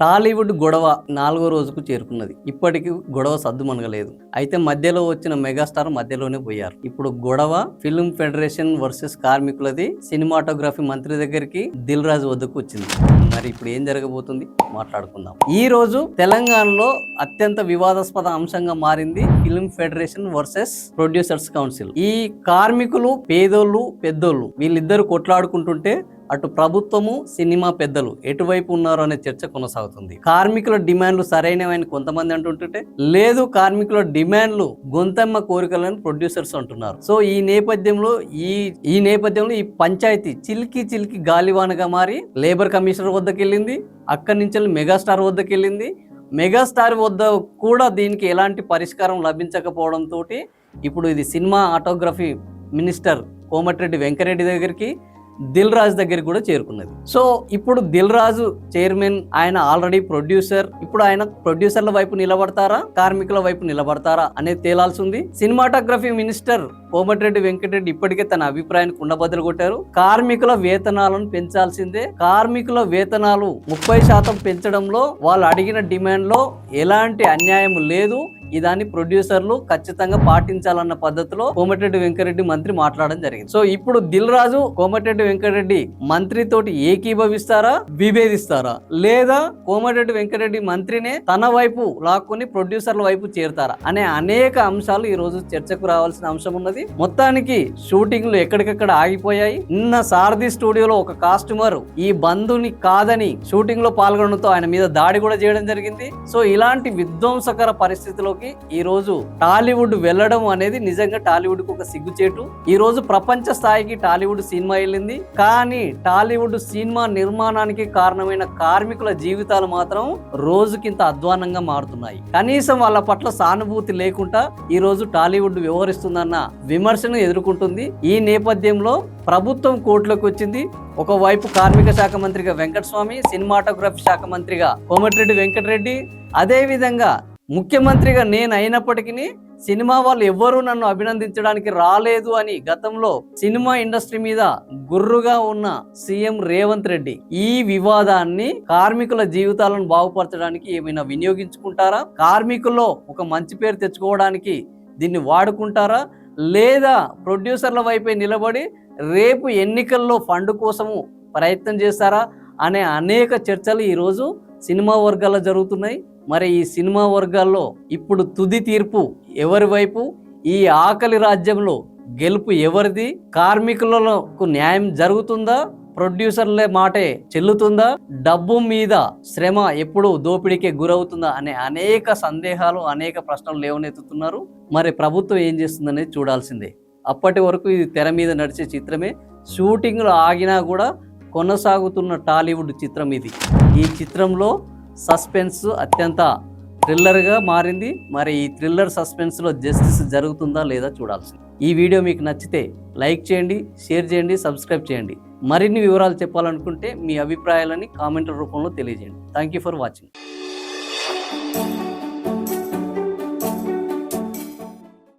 టాలీవుడ్ గొడవ 4వ రోజుకు చేరుకున్నది. ఇప్పటికీ గొడవ సద్దుమణగలేదు. అయితే మధ్యలో వచ్చిన మెగాస్టార్ మధ్యలోనే పోయారు. ఇప్పుడు గొడవ ఫిల్మ్ ఫెడరేషన్ వర్సెస్ కార్మికులది. సినిమాటోగ్రఫీ మంత్రి దగ్గరికి దిల్ రాజు వద్దకు వచ్చింది. మరి ఇప్పుడు ఏం జరగబోతుంది మాట్లాడుకుందాం. ఈ రోజు తెలంగాణలో అత్యంత వివాదాస్పద అంశంగా మారింది film federation versus producers council. ఈ కార్మికులు పేదోళ్ళు పెద్దోళ్ళు వీళ్ళిద్దరు కొట్లాడుకుంటుంటే అటు ప్రభుత్వము సినిమా పెద్దలు ఎటువైపు ఉన్నారు అనే చర్చ కొనసాగుతుంది. కార్మికుల డిమాండ్లు సరైనవని కొంతమంది అంటుంటే, లేదు కార్మికుల డిమాండ్లు గొంతెమ్మ కోరికలని ప్రొడ్యూసర్స్ అంటున్నారు. సో ఈ నేపథ్యంలో ఈ పంచాయతీ చిలికి గాలివానగా మారి లేబర్ కమిషనర్ వద్దకు వెళ్ళింది. అక్కడి నుంచి మెగాస్టార్ వద్దకు వెళ్ళింది. మెగాస్టార్ వద్ద కూడా దీనికి ఎలాంటి పరిష్కారం లభించకపోవడంతో ఇప్పుడు ఇది సినిమా ఆటోగ్రఫీ మినిస్టర్ కోమటిరెడ్డి వెంకరెడ్డి దగ్గరికి దిల్ రాజు దగ్గరికి కూడా చేరుకున్నది. సో ఇప్పుడు దిల్ రాజు చైర్మన్, ఆయన ఆల్రెడీ ప్రొడ్యూసర్. ఇప్పుడు ఆయన ప్రొడ్యూసర్ల వైపు నిలబడతారా కార్మికుల వైపు నిలబడతారా అనేది తేలాల్సి ఉంది. సినిమాటోగ్రఫీ మినిస్టర్ కోమటిరెడ్డి వెంకటరెడ్డి ఇప్పటికే తన అభిప్రాయాన్ని కుండబద్దలు కొట్టారు. కార్మికుల వేతనాలను పెంచాల్సిందే. కార్మికుల వేతనాలు 30% పెంచడంలో వాళ్ళు అడిగిన డిమాండ్ లో ఎలాంటి అన్యాయం లేదు. దాన్ని ప్రొడ్యూసర్లు ఖచ్చితంగా పాటించాలన్న పద్ధతిలో కోమటిరెడ్డి వెంకరెడ్డి మంత్రి మాట్లాడడం జరిగింది. సో ఇప్పుడు దిల్ రాజు కోమటిరెడ్డి వెంకరెడ్డి మంత్రితోటి ఏకీభవిస్తారా విభేదిస్తారా, లేదా కోమటిరెడ్డి వెంకరెడ్డి మంత్రినే తన వైపు లాక్కుని ప్రొడ్యూసర్ల వైపు చేరుతారా అనే అనేక అంశాలు ఈ రోజు చర్చకు రావాల్సిన అంశం ఉన్నది. మొత్తానికి షూటింగ్లు ఎక్కడికక్కడ ఆగిపోయాయి. నిన్న సారథి స్టూడియోలో ఒక కాస్ట్యూమర్ ఈ బంధుని కాదని షూటింగ్ లో పాల్గొనడంతో ఆయన మీద దాడి కూడా చేయడం జరిగింది. సో ఇలాంటి విధ్వంసకర పరిస్థితిలోకి ఈ రోజు టాలీవుడ్ వెళ్ళడం అనేది నిజంగా టాలీవుడ్ కు ఒక సిగ్గుచేటు. ఈ రోజు ప్రపంచ స్థాయికి టాలీవుడ్ సినిమా వెళ్ళింది. కానీ టాలీవుడ్ సినిమా నిర్మాణానికి కారణమైన కార్మికుల జీవితాలు మాత్రం రోజుకింత అధ్వానంగా మారుతున్నాయి. కనీసం వాళ్ళ పట్ల సానుభూతి లేకుండా ఈ రోజు టాలీవుడ్ వ్యవహరిస్తుందన్న విమర్శను ఎదుర్కొంటుంది. ఈ నేపథ్యంలో ప్రభుత్వం కోర్టులోకి వచ్చింది. ఒకవైపు కార్మిక శాఖ మంత్రిగా వెంకటస్వామి, సినిమాటోగ్రఫీ శాఖ మంత్రిగా కోమటిరెడ్డి వెంకటరెడ్డి, అదే విధంగా ముఖ్యమంత్రిగా నేను అయినప్పటికీ సినిమా వాళ్ళు ఎవ్వరూ నన్ను అభినందించడానికి రాలేదు అని గతంలో సినిమా ఇండస్ట్రీ మీద గుర్రుగా ఉన్న సీఎం రేవంత్ రెడ్డి ఈ వివాదాన్ని కార్మికుల జీవితాలను బాగుపరచడానికి ఏమైనా వినియోగించుకుంటారా, కార్మికుల్లో ఒక మంచి పేరు తెచ్చుకోవడానికి దీన్ని వాడుకుంటారా, లేదా ప్రొడ్యూసర్ల వైపే నిలబడి రేపు ఎన్నికల్లో ఫండ్ కోసము ప్రయత్నం చేస్తారా అనే అనేక చర్చలు ఈరోజు సినిమా వర్గాల్లో జరుగుతున్నాయి. మరి ఈ సినిమా వర్గాల్లో ఇప్పుడు తుది తీర్పు ఎవరి వైపు, ఈ ఆకలి రాజ్యంలో గెలుపు ఎవరిది, కార్మికులకు న్యాయం జరుగుతుందా, ప్రొడ్యూసర్లే మాటే చెల్లుతుందా, డబ్బు మీద శ్రమ ఎప్పుడు దోపిడీకే గురవుతుందా అనే అనేక సందేహాలు అనేక ప్రశ్నలు లేవనెత్తుతున్నారు. మరి ప్రభుత్వం ఏం చేస్తుందనేది చూడాల్సిందే. అప్పటి వరకు ఇది తెర మీద నడిచే చిత్రమే. షూటింగ్లు ఆగినా కూడా కొనసాగుతున్న టాలీవుడ్ చిత్రం ఇది. ఈ చిత్రంలో సస్పెన్స్ అత్యంత థ్రిల్లర్గా మారింది. మరి ఈ థ్రిల్లర్ సస్పెన్స్లో జస్టిస్ జరుగుతుందా లేదా చూడాల్సింది. ఈ వీడియో మీకు నచ్చితే లైక్ చేయండి, షేర్ చేయండి, సబ్స్క్రైబ్ చేయండి. మరిన్ని వివరాలు చెప్పాలనుకుంటే మీ అభిప్రాయాలని కామెంట్ల రూపంలో తెలియజేయండి. Thank you for watching.